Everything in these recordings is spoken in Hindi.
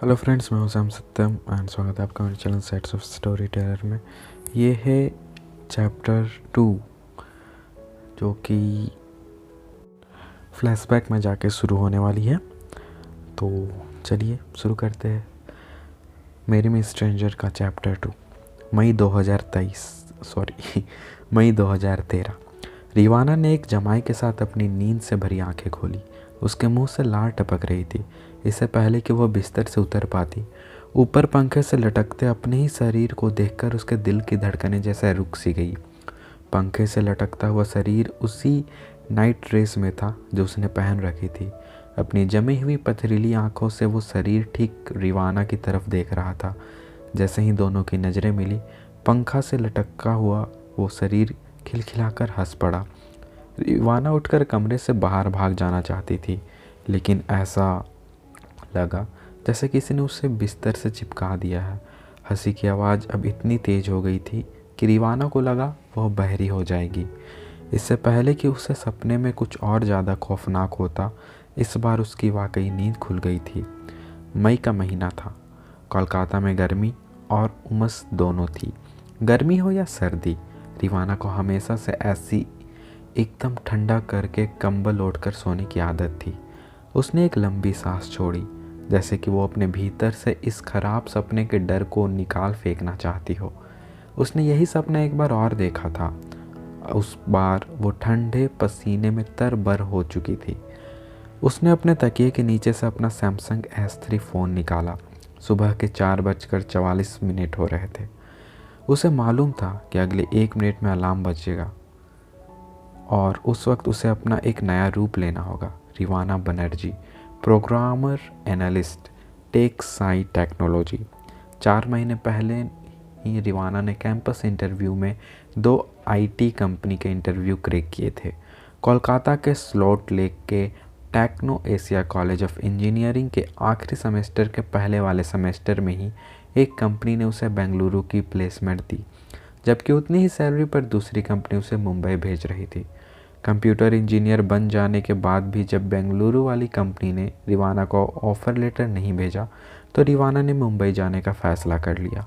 हेलो फ्रेंड्स, मैं हूं सैम सत्यम एंड स्वागत है आपका मेरे channel sets of story teller में। ये है चैप्टर 2 जो कि फ्लैशबैक में जाके शुरू होने वाली है। तो चलिए शुरू करते हैं। मेरी में स्ट्रेंजर का चैप्टर 2। मई 2013। रिवाना ने एक जमाई के साथ अपनी नींद से भरी आंखें खोली। उसके मुंह से लार टपक रही थी। इससे पहले कि वह बिस्तर से उतर पाती, ऊपर पंखे से लटकते अपने ही शरीर को देखकर उसके दिल की धड़कनें जैसे रुक सी गई। पंखे से लटकता हुआ शरीर उसी नाइट ड्रेस में था जो उसने पहन रखी थी। अपनी जमी हुई पथरीली आंखों से वो शरीर ठीक रिवाना की तरफ देख रहा था। जैसे ही दोनों की नज़रें मिली, पंखा से लटका हुआ वो शरीर खिलखिलाकर हंस पड़ा। रिवाना उठकर कमरे से बाहर भाग जाना चाहती थी, लेकिन ऐसा लगा जैसे किसी ने उसे बिस्तर से चिपका दिया है। हंसी की आवाज़ अब इतनी तेज हो गई थी कि रिवाना को लगा वह बहरी हो जाएगी। इससे पहले कि उसे सपने में कुछ और ज़्यादा खौफनाक होता, इस बार उसकी वाकई नींद खुल गई थी। मई का महीना था। कोलकाता में गर्मी और उमस दोनों थी। गर्मी हो या सर्दी, रिवाना को हमेशा से ऐसी एकदम ठंडा करके कंबल ओढ़कर सोने की आदत थी। उसने एक लंबी सांस छोड़ी, जैसे कि वो अपने भीतर से इस खराब सपने के डर को निकाल फेंकना चाहती हो। उसने यही सपना एक बार और देखा था। उस बार वो ठंडे पसीने में तरबर हो चुकी थी। उसने अपने तकिए के नीचे से अपना सैमसंग S3 फ़ोन निकाला। सुबह के 4:44 हो रहे थे। उसे मालूम था कि अगले 1 मिनट में अलार्म बजेगा और उस वक्त उसे अपना एक नया रूप लेना होगा। Rivana Banerjee, programmer analyst, tech site technology. 4 महीने पहले ही रिवाना ने कैंपस इंटरव्यू में 2 IT कंपनी के इंटरव्यू क्रैक किए थे। कोलकाता के स्लॉट लेक के Techno Asia College of Engineering के आखिरी सेमेस्टर के पहले वाले सेमेस्टर में ही एक कंपनी ने उसे बेंगलुरु की प्लेसमेंट दी, जबकि उतनी ही सैलरी पर दूसरी कंपनी उसे मुंबई भेज रही थी। कंप्यूटर इंजीनियर बन जाने के बाद भी जब बेंगलुरु वाली कंपनी ने रिवाना को ऑफ़र लेटर नहीं भेजा, तो रिवाना ने मुंबई जाने का फ़ैसला कर लिया।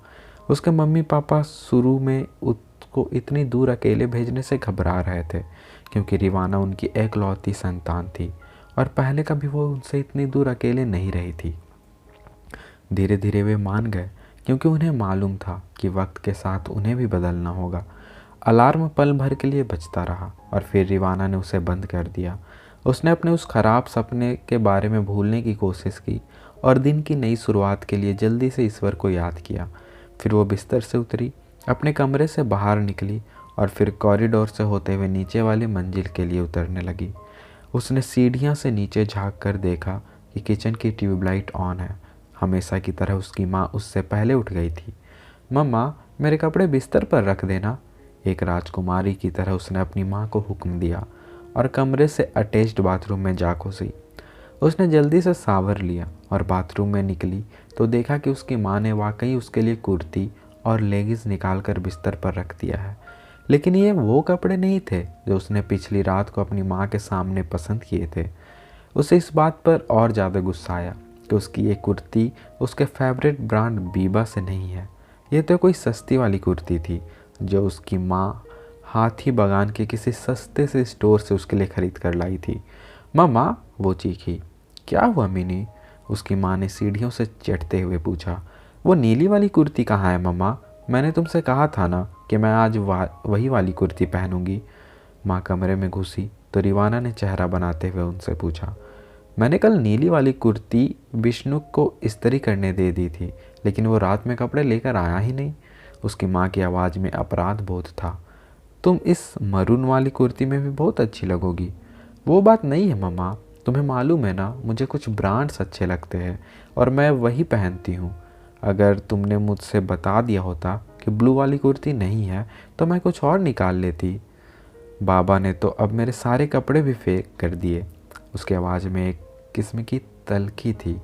उसके मम्मी पापा शुरू में उसको इतनी दूर अकेले भेजने से घबरा रहे थे, क्योंकि रिवाना उनकी एकलौती संतान थी और पहले कभी वो उनसे इतनी दूर अकेले नहीं रही थी। धीरे धीरे वे मान गए, क्योंकि उन्हें मालूम था कि वक्त के साथ उन्हें भी बदलना होगा। अलार्म पल भर के लिए बजता रहा और फिर रिवाना ने उसे बंद कर दिया। उसने अपने उस खराब सपने के बारे में भूलने की कोशिश की और दिन की नई शुरुआत के लिए जल्दी से ईश्वर को याद किया। फिर वो बिस्तर से उतरी, अपने कमरे से बाहर निकली और फिर कॉरिडोर से होते हुए नीचे वाली मंजिल के लिए उतरने लगी। उसने सीढ़ियाँ से नीचे झाँक कर देखा कि किचन की ट्यूबलाइट ऑन है। हमेशा की तरह उसकी माँ उससे पहले उठ गई थी। मम्मा, मेरे कपड़े बिस्तर पर रख देना, एक राजकुमारी की तरह उसने अपनी माँ को हुक्म दिया और कमरे से अटैच्ड बाथरूम में जा घुसी। उसने जल्दी से शावर लिया और बाथरूम में निकली तो देखा कि उसकी माँ ने वाकई उसके लिए कुर्ती और लेगिंग्स निकाल कर बिस्तर पर रख दिया है। लेकिन ये वो कपड़े नहीं थे जो उसने पिछली रात को अपनी माँ के सामने पसंद किए थे। उसे इस बात पर और ज़्यादा गुस्सा आया कि उसकी ये कुर्ती उसके फेवरेट ब्रांड बीबा से नहीं है। ये तो कोई सस्ती वाली कुर्ती थी जो उसकी माँ हाथी बागान के किसी सस्ते से स्टोर से उसके लिए ख़रीद कर लाई थी। मम्मा, वो चीखी। क्या हुआ मिनी? उसकी माँ ने सीढ़ियों से चढ़ते हुए पूछा। वो नीली वाली कुर्ती कहाँ है मम्मा? मैंने तुमसे कहा था ना कि मैं आज वही वाली कुर्ती पहनूंगी। माँ कमरे में घुसी तो रिवाना ने चेहरा बनाते हुए उनसे पूछा। मैंने कल नीली वाली कुर्ती विष्णु को इस्त्री करने दे दी थी, लेकिन वो रात में कपड़े लेकर आया ही नहीं। उसकी माँ की आवाज़ में अपराध बोध था। तुम इस मरून वाली कुर्ती में भी बहुत अच्छी लगोगी। वो बात नहीं है मम्मा, तुम्हें मालूम है ना, मुझे कुछ ब्रांड्स अच्छे लगते हैं और मैं वही पहनती हूँ। अगर तुमने मुझसे बता दिया होता कि ब्लू वाली कुर्ती नहीं है तो मैं कुछ और निकाल लेती। बाबा ने तो अब मेरे सारे कपड़े भी फेंक कर दिए। उसकी आवाज़ में एक किस्म की तल्खी थी।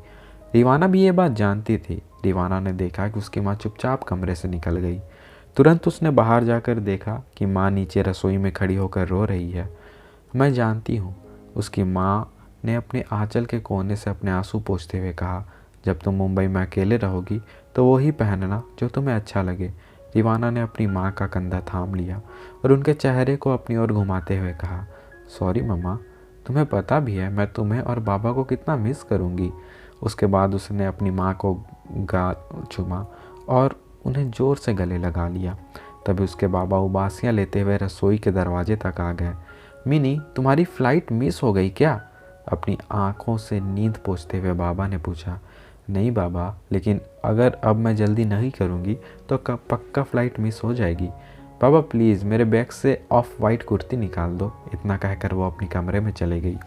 रिवाना भी ये बात जानती थी। रिवाना ने देखा कि उसकी माँ चुपचाप कमरे से निकल गई। तुरंत उसने बाहर जाकर देखा कि माँ नीचे रसोई में खड़ी होकर रो रही है। मैं जानती हूँ, उसकी माँ ने अपने आंचल के कोने से अपने आंसू पोंछते हुए कहा। जब तुम मुंबई में अकेले रहोगी तो वो ही पहनना जो तुम्हें अच्छा लगे। दीवाना ने अपनी माँ का कंधा थाम लिया और उनके चेहरे को अपनी ओर घुमाते हुए कहा, सॉरी मम्मा, तुम्हें पता भी है मैं तुम्हें और बाबा को कितना मिस करूँगी। उसके बाद उसने अपनी माँ को चूमा और उन्हें ज़ोर से गले लगा लिया। तभी उसके बाबा उबासियाँ लेते हुए रसोई के दरवाजे तक आ गए। मिनी, तुम्हारी फ़्लाइट मिस हो गई क्या? अपनी आंखों से नींद पोंछते हुए बाबा ने पूछा। नहीं बाबा, लेकिन अगर अब मैं जल्दी नहीं करूँगी तो पक्का फ़्लाइट मिस हो जाएगी। बाबा प्लीज़ मेरे बैग से ऑफ वाइट कुर्ती निकाल दो। इतना कहकर वो अपने कमरे में चली गई।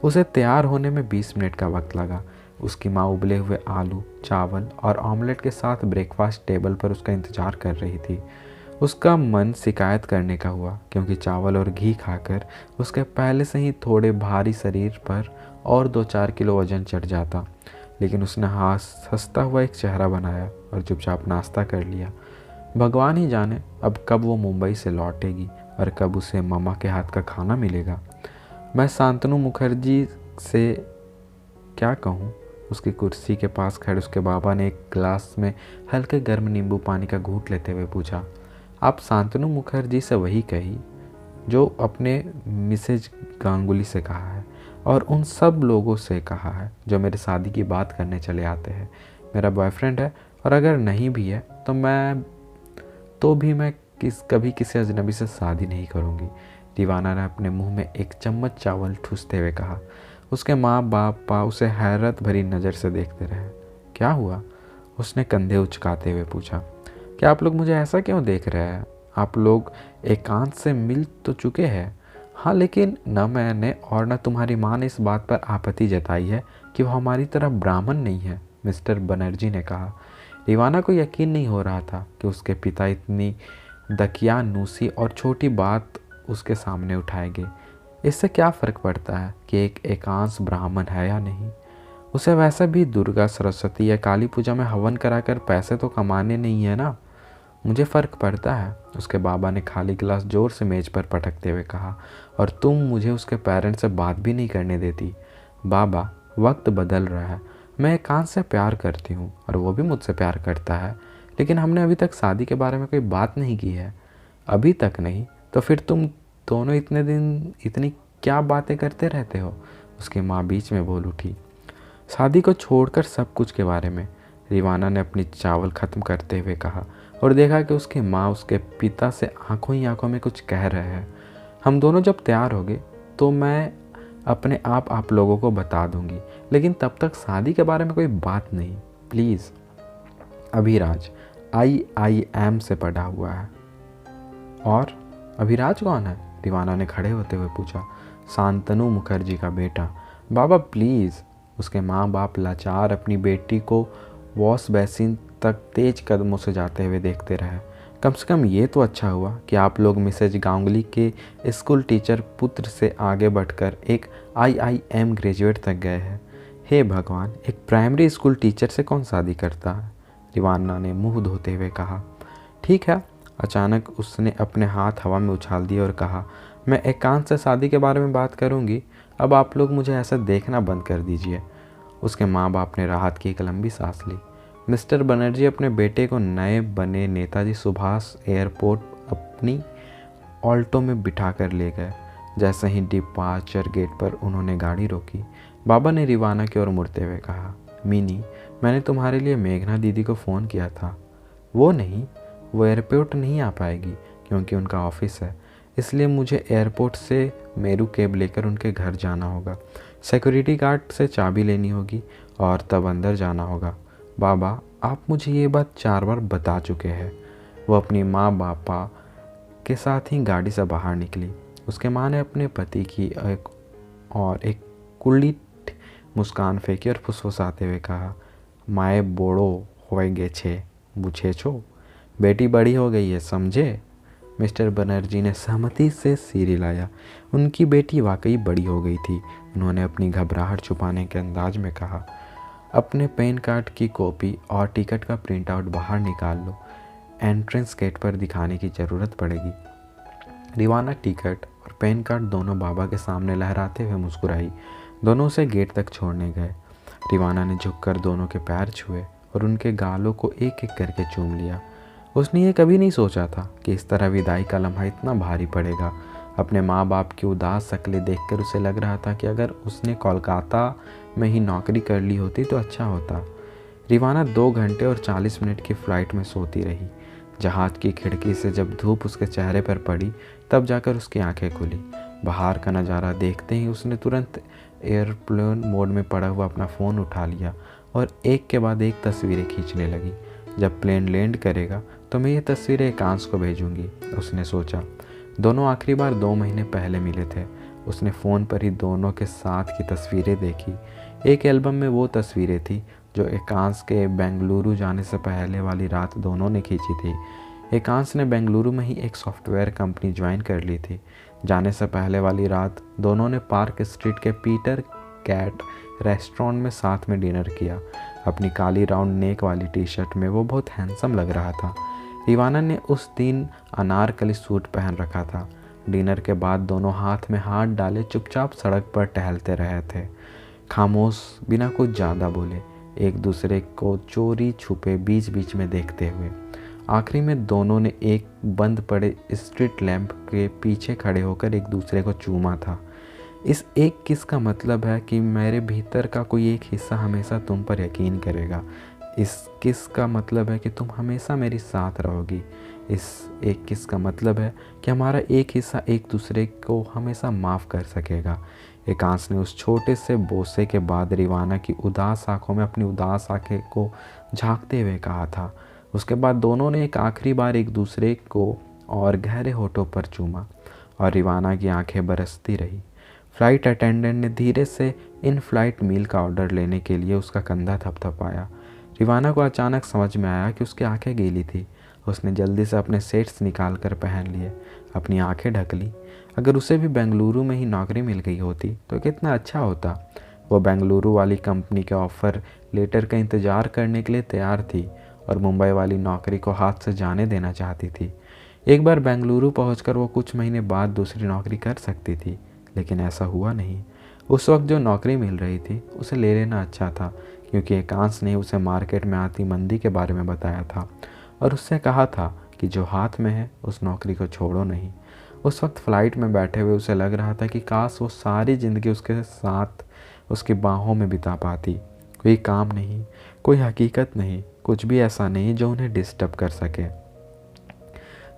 उसे तैयार होने में 20 मिनट का वक्त लगा। उसकी माँ उबले हुए आलू, चावल और ऑमलेट के साथ ब्रेकफास्ट टेबल पर उसका इंतज़ार कर रही थी। उसका मन शिकायत करने का हुआ क्योंकि चावल और घी खाकर उसके पहले से ही थोड़े भारी शरीर पर और 2-4 किलो वजन चढ़ जाता। लेकिन उसने हंसता हुआ एक चेहरा बनाया और चुपचाप नाश्ता कर लिया। भगवान ही जाने अब कब वो मुंबई से लौटेगी और कब उसे मम्मा के हाथ का खाना मिलेगा। मैं शांतनु मुखर्जी से क्या कहूँ? उसकी कुर्सी के पास खड़े उसके बाबा ने एक गिलास में हल्के गर्म नींबू पानी का घूंट लेते हुए पूछा। आप शांतनु मुखर्जी से वही कही जो अपने मिसेज गांगुली से कहा है और उन सब लोगों से कहा है जो मेरे शादी की बात करने चले आते हैं। मेरा बॉयफ्रेंड है और अगर नहीं भी है तो भी मैं कभी किसी अजनबी से शादी नहीं करूँगी। दीवाना ने अपने मुंह में एक चम्मच चावल ठूसते हुए कहा। उसके माँ बापा उसे हैरत भरी नज़र से देखते रहे। क्या हुआ? उसने कंधे उचकाते हुए पूछा। क्या आप लोग मुझे ऐसा क्यों देख रहे हैं? आप लोग एकांत से मिल तो चुके हैं। हाँ, लेकिन न मैंने और न तुम्हारी माँ ने इस बात पर आपत्ति जताई है कि वो हमारी तरह ब्राह्मण नहीं है, मिस्टर बनर्जी ने कहा। दीवाना को यकीन नहीं हो रहा था कि उसके पिता इतनी दकियानूसी और छोटी बात उसके सामने उठाएंगे। इससे क्या फ़र्क पड़ता है कि एक एकांश ब्राह्मण है या नहीं? उसे वैसे भी दुर्गा, सरस्वती या काली पूजा में हवन कराकर पैसे तो कमाने नहीं है ना। मुझे फ़र्क पड़ता है, उसके बाबा ने खाली गिलास जोर से मेज पर पटकते हुए कहा। और तुम मुझे उसके पेरेंट्स से बात भी नहीं करने देती। बाबा, वक्त बदल रहा है। मैं एकांश से प्यार करती हूँ और वो भी मुझसे प्यार करता है, लेकिन हमने अभी तक शादी के बारे में कोई बात नहीं की है। अभी तक नहीं? तो फिर तुम दोनों इतने दिन इतनी क्या बातें करते रहते हो? उसकी माँ बीच में बोल उठी। शादी को छोड़कर सब कुछ के बारे में, दीवाना ने अपनी चावल ख़त्म करते हुए कहा और देखा कि उसकी माँ उसके पिता से आंखों ही आंखों में कुछ कह रहे हैं। हम दोनों जब तैयार हो गए तो मैं अपने आप लोगों को बता दूंगी, लेकिन तब तक शादी के बारे में कोई बात नहीं, प्लीज़। अभिराज IIM से पढ़ा हुआ है। और अभिराज कौन है? दीवाना ने खड़े होते हुए पूछा। शांतनु मुखर्जी का बेटा। बाबा प्लीज़। उसके माँ बाप लाचार अपनी बेटी को वॉश बेसिन तक तेज कदमों से जाते हुए देखते रहे। कम से कम ये तो अच्छा हुआ कि आप लोग मिसेज गांगुली के स्कूल टीचर पुत्र से आगे बढ़कर एक IIM ग्रेजुएट तक गए हैं। हे भगवान, एक प्राइमरी स्कूल टीचर से कौन शादी करता है? दीवाना ने मुंह धोते हुए कहा। ठीक है। अचानक उसने अपने हाथ हवा में उछाल दिए और कहा, मैं एकांत से शादी के बारे में बात करूंगी। अब आप लोग मुझे ऐसा देखना बंद कर दीजिए। उसके माँ बाप ने राहत की एक लंबी सांस ली। मिस्टर बनर्जी अपने बेटे को नए बने नेताजी सुभाष एयरपोर्ट अपनी ऑल्टो में बिठा कर ले गए। जैसे ही डिपार्चर गेट पर उन्होंने गाड़ी रोकी, बाबा ने दीवाना की ओर मुड़ते हुए कहा, मिनी, मैंने तुम्हारे लिए मेघना दीदी को फ़ोन किया था। वो नहीं, वो एयरपोर्ट नहीं आ पाएगी क्योंकि उनका ऑफिस है, इसलिए मुझे एयरपोर्ट से मेरू कैब लेकर उनके घर जाना होगा। सिक्योरिटी गार्ड से चाबी लेनी होगी और तब अंदर जाना होगा। बाबा, आप मुझे ये बात 4 बार बता चुके हैं। वो अपनी माँ बापा के साथ ही गाड़ी से बाहर निकली। उसके माँ ने अपने पति की एक कुल्ली मुस्कान फेंकी और फुसफुसाते हुए कहा, माए बोड़ो होए गे छे बुझे छो, बेटी बड़ी हो गई है, समझे? मिस्टर बनर्जी ने सहमति से सिर हिलाया। उनकी बेटी वाकई बड़ी हो गई थी। उन्होंने अपनी घबराहट छुपाने के अंदाज में कहा, अपने पैन कार्ड की कॉपी और टिकट का प्रिंट आउट बाहर निकाल लो, एंट्रेंस गेट पर दिखाने की ज़रूरत पड़ेगी। दीवाना टिकट और पैन कार्ड दोनों बाबा के सामने लहराते हुए मुस्कुराई। दोनों उसे गेट तक छोड़ने गए। रिवाना ने झुककर दोनों के पैर छुए और उनके गालों को एक एक करके चूम लिया। उसने ये कभी नहीं सोचा था कि इस तरह विदाई का लम्हा इतना भारी पड़ेगा। अपने माँ बाप की उदास शक्लें देखकर उसे लग रहा था कि अगर उसने कोलकाता में ही नौकरी कर ली होती तो अच्छा होता। रिवाना 2 घंटे और 40 मिनट की फ़्लाइट में सोती रही। जहाज़ की खिड़की से जब धूप उसके चेहरे पर पड़ी तब जाकर उसकी आंखें खुली। बाहर का नज़ारा देखते ही उसने तुरंत एयरप्लेन मोड में पड़ा हुआ अपना फ़ोन उठा लिया और एक के बाद एक तस्वीरें खींचने लगी। जब प्लेन लैंड करेगा तो मैं ये तस्वीरें एकांश को भेजूंगी, उसने सोचा। दोनों आखिरी बार 2 महीने पहले मिले थे। उसने फ़ोन पर ही दोनों के साथ की तस्वीरें देखी। एक एल्बम में वो तस्वीरें थी जो एकांश के बेंगलुरु जाने से पहले वाली रात दोनों ने खींची थी। एकांश ने बेंगलुरु में ही एक सॉफ्टवेयर कंपनी ज्वाइन कर ली थी। जाने से पहले वाली रात दोनों ने पार्क स्ट्रीट के पीटर कैट रेस्टोरेंट में साथ में डिनर किया। अपनी काली राउंड नेक वाली टी शर्ट में वो बहुत हैंडसम लग रहा था। रिवाना ने उस दिन अनारकली सूट पहन रखा था। डिनर के बाद दोनों हाथ में हाथ डाले चुपचाप सड़क पर टहलते रहे थे, खामोश, बिना कुछ ज़्यादा बोले, एक दूसरे को चोरी छुपे बीच बीच में देखते हुए। आखिरी में दोनों ने एक बंद पड़े स्ट्रीट लैंप के पीछे खड़े होकर एक दूसरे को चूमा था। इस एक किस का मतलब है कि मेरे भीतर का कोई एक हिस्सा हमेशा तुम पर यकीन करेगा। इस किस का मतलब है कि तुम हमेशा मेरे साथ रहोगी। इस एक किस का मतलब है कि हमारा एक हिस्सा एक दूसरे को हमेशा माफ़ कर सकेगा। एकांश ने उस छोटे से बोसे के बाद रिवाना की उदास आंखों में अपनी उदास आंखें को झांकते हुए कहा था। उसके बाद दोनों ने एक आखिरी बार एक दूसरे को और गहरे होठों पर चूमा और रिवाना की आंखें बरसती रही। फ़्लाइट अटेंडेंट ने धीरे से इन फ्लाइट मील का ऑर्डर लेने के लिए उसका कंधा थपथपाया। रिवाना को अचानक समझ में आया कि उसकी आंखें गीली थी। उसने जल्दी से अपने सेट्स निकाल कर पहन लिए, अपनी आंखें ढक ली। अगर उसे भी बेंगलुरु में ही नौकरी मिल गई होती तो कितना अच्छा होता। वो बेंगलुरु वाली कंपनी के ऑफ़र लेटर का इंतज़ार करने के लिए तैयार थी और मुंबई वाली नौकरी को हाथ से जाने देना चाहती थी। एक बार बेंगलुरु पहुंचकर वो कुछ महीने बाद दूसरी नौकरी कर सकती थी, लेकिन ऐसा हुआ नहीं। उस वक्त जो नौकरी मिल रही थी उसे ले लेना अच्छा था, क्योंकि एकांश ने उसे मार्केट में आती मंदी के बारे में बताया था और उससे कहा था कि जो हाथ में है उस नौकरी को छोड़ो नहीं। उस वक्त फ़्लाइट में बैठे हुए उसे लग रहा था कि काश वो सारी ज़िंदगी उसके साथ उसकी बाहों में बिता पाती। कोई काम नहीं, कोई हकीकत नहीं, कुछ भी ऐसा नहीं जो उन्हें डिस्टर्ब कर सके।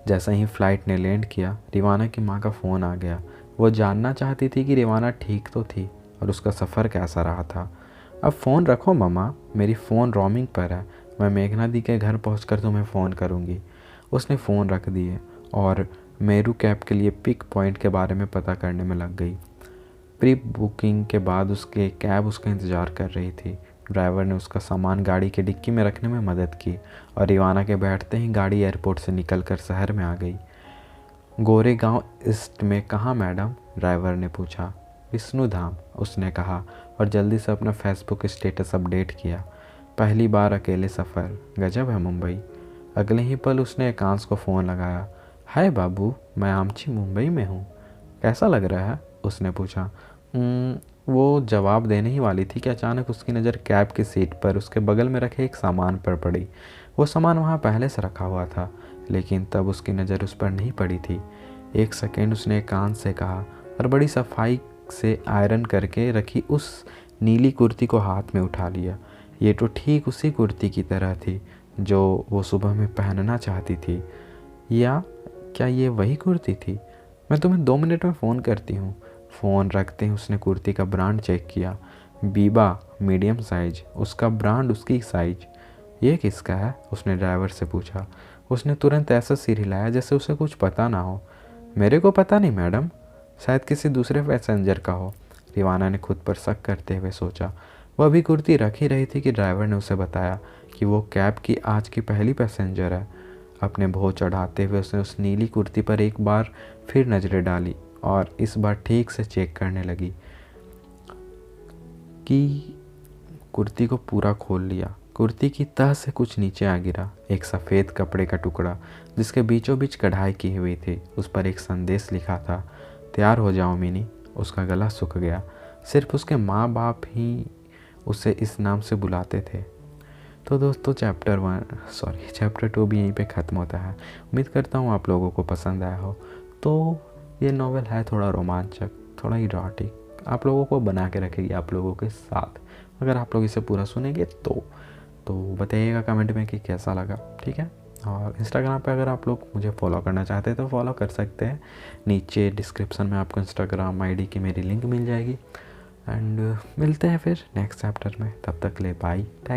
जैसा ही फ़्लाइट ने लैंड किया, रिवाना की माँ का फ़ोन आ गया। वो जानना चाहती थी कि रिवाना ठीक तो थी और उसका सफ़र कैसा रहा था। अब फ़ोन रखो मम्मा, मेरी फ़ोन रोमिंग पर है, मैं मेघना दी के घर पहुंचकर तुम्हें फ़ोन करूंगी। उसने फ़ोन रख दिए और मेरू कैब के लिए पिक पॉइंट के बारे में पता करने में लग गई। प्री बुकिंग के बाद उसके कैब उसका इंतज़ार कर रही थी। ड्राइवर ने उसका सामान गाड़ी के डिक्की में रखने में मदद की और रिवाना के बैठते ही गाड़ी एयरपोर्ट से निकलकर शहर में आ गई। गोरेगांव ईस्ट में कहाँ मैडम? ड्राइवर ने पूछा। विष्णु धाम, उसने कहा और जल्दी से अपना फेसबुक स्टेटस अपडेट किया। पहली बार अकेले सफ़र, गजब है मुंबई। अगले ही पल उसने एकांश को फ़ोन लगाया। हाय बाबू, मैं आमची मुंबई में हूँ, कैसा लग रहा है? उसने पूछा। वो जवाब देने ही वाली थी कि अचानक उसकी नज़र कैब की सीट पर उसके बगल में रखे एक सामान पर पड़ी। वो सामान वहाँ पहले से रखा हुआ था, लेकिन तब उसकी नज़र उस पर नहीं पड़ी थी। एक सेकेंड उसने एकांश से कहा और बड़ी सफाई से आयरन करके रखी उस नीली कुर्ती को हाथ में उठा लिया। ये तो ठीक उसी कुर्ती की तरह थी जो वो सुबह में पहनना चाहती थी। या क्या ये वही कुर्ती थी? मैं तुम्हें 2 मिनट में फ़ोन करती हूँ। फ़ोन रखते ही उसने कुर्ती का ब्रांड चेक किया। Biba, medium size. उसका ब्रांड, उसकी साइज। ये किसका है? उसने ड्राइवर से पूछा। उसने तुरंत ऐसा सिर हिलाया जैसे उसे कुछ पता ना हो। मेरे को पता नहीं मैडम, शायद किसी दूसरे पैसेंजर का हो। रिवाना ने खुद पर शक करते हुए सोचा। वह अभी कुर्ती रख ही रही थी कि ड्राइवर ने उसे बताया कि वो कैब की आज की पहली पैसेंजर है। अपने भौं चढ़ाते हुए उसने उस नीली कुर्ती पर एक बार फिर नज़रें डाली और इस बार ठीक से चेक करने लगी कि कुर्ती को पूरा खोल लिया। कुर्ती की तह से कुछ नीचे आ गिरा एक सफ़ेद कपड़े का टुकड़ा जिसके बीचों बीच कढ़ाई की हुई थी। उस पर एक संदेश लिखा था, तैयार हो जाओ मिनी। उसका गला सूख गया। सिर्फ उसके माँ बाप ही उसे इस नाम से बुलाते थे। तो दोस्तों चैप्टर 2 भी यहीं पे ख़त्म होता है। उम्मीद करता हूँ आप लोगों को पसंद आया हो। तो ये नॉवेल है थोड़ा रोमांचक, थोड़ा इरोटिक, आप लोगों को बना के रखेगी आप लोगों के साथ अगर आप लोग इसे पूरा सुनेंगे तो बताइएगा कमेंट में कि कैसा लगा, ठीक है। और इंस्टाग्राम पे अगर आप लोग मुझे फॉलो करना चाहते हैं तो फॉलो कर सकते हैं, नीचे डिस्क्रिप्शन में आपको इंस्टाग्राम आईडी की मेरी लिंक मिल जाएगी। एंड मिलते हैं फिर नेक्स्ट चैप्टर में, तब तक ले बाय।